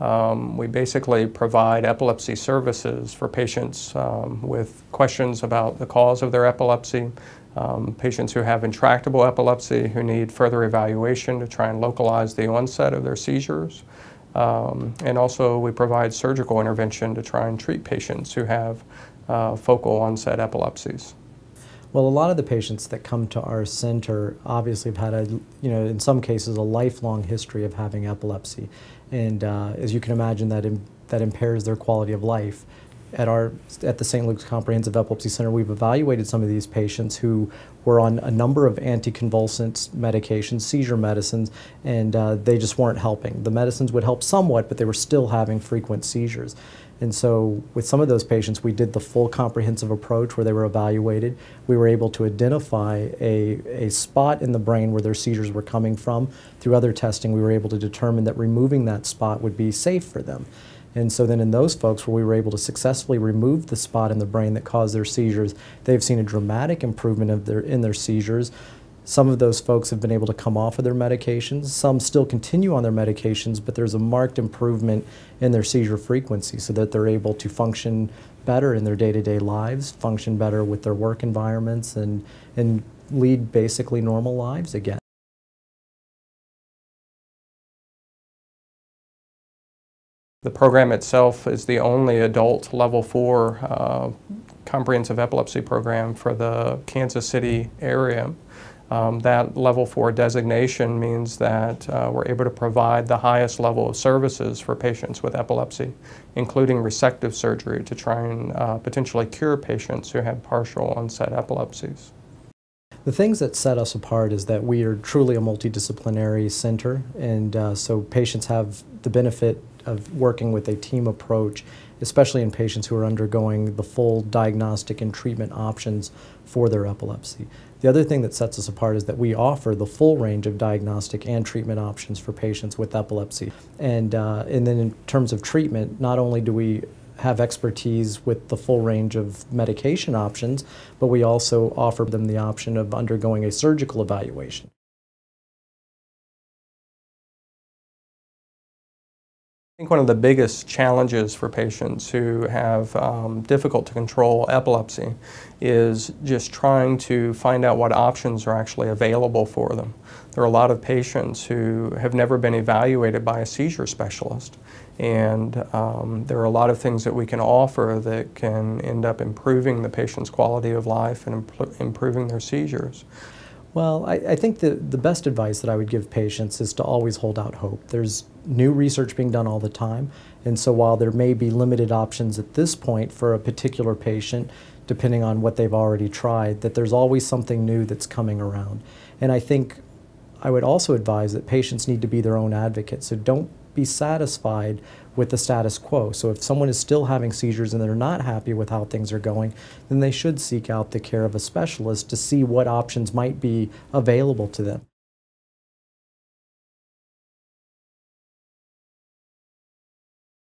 We basically provide epilepsy services for patients with questions about the cause of their epilepsy, patients who have intractable epilepsy who need further evaluation to try and localize the onset of their seizures. And also we provide surgical intervention to try and treat patients who have focal onset epilepsies. Well, a lot of the patients that come to our center obviously have had in some cases, a lifelong history of having epilepsy. And as you can imagine, that impairs their quality of life. At the St. Luke's Comprehensive Epilepsy Center, we've evaluated some of these patients who were on a number of anticonvulsant medications, seizure medicines, and they just weren't helping. The medicines would help somewhat, but they were still having frequent seizures. And so with some of those patients, we did the full comprehensive approach where they were evaluated. We were able to identify a spot in the brain where their seizures were coming from. Through other testing, we were able to determine that removing that spot would be safe for them. And so then in those folks where we were able to successfully remove the spot in the brain that caused their seizures, they've seen a dramatic improvement in their seizures. Some of those folks have been able to come off of their medications. Some still continue on their medications, but there's a marked improvement in their seizure frequency so that they're able to function better in their day-to-day lives, function better with their work environments, and lead basically normal lives again. The program itself is the only adult level 4 comprehensive epilepsy program for the Kansas City area. That level 4 designation means that we're able to provide the highest level of services for patients with epilepsy, including resective surgery to try and potentially cure patients who have partial onset epilepsies. The things that set us apart is that we are truly a multidisciplinary center, and so patients have the benefit of working with a team approach, especially in patients who are undergoing the full diagnostic and treatment options for their epilepsy. The other thing that sets us apart is that we offer the full range of diagnostic and treatment options for patients with epilepsy. And then in terms of treatment, not only do we have expertise with the full range of medication options, but we also offer them the option of undergoing a surgical evaluation. I think one of the biggest challenges for patients who have difficult to control epilepsy is just trying to find out what options are actually available for them. There are a lot of patients who have never been evaluated by a seizure specialist, and there are a lot of things that we can offer that can end up improving the patient's quality of life and improving their seizures. Well, I think the best advice that I would give patients is to always hold out hope. There's new research being done all the time, and so while there may be limited options at this point for a particular patient, depending on what they've already tried, that there's always something new that's coming around. And I think I would also advise that patients need to be their own advocates, so don't be satisfied with the status quo. So if someone is still having seizures and they're not happy with how things are going, then they should seek out the care of a specialist to see what options might be available to them.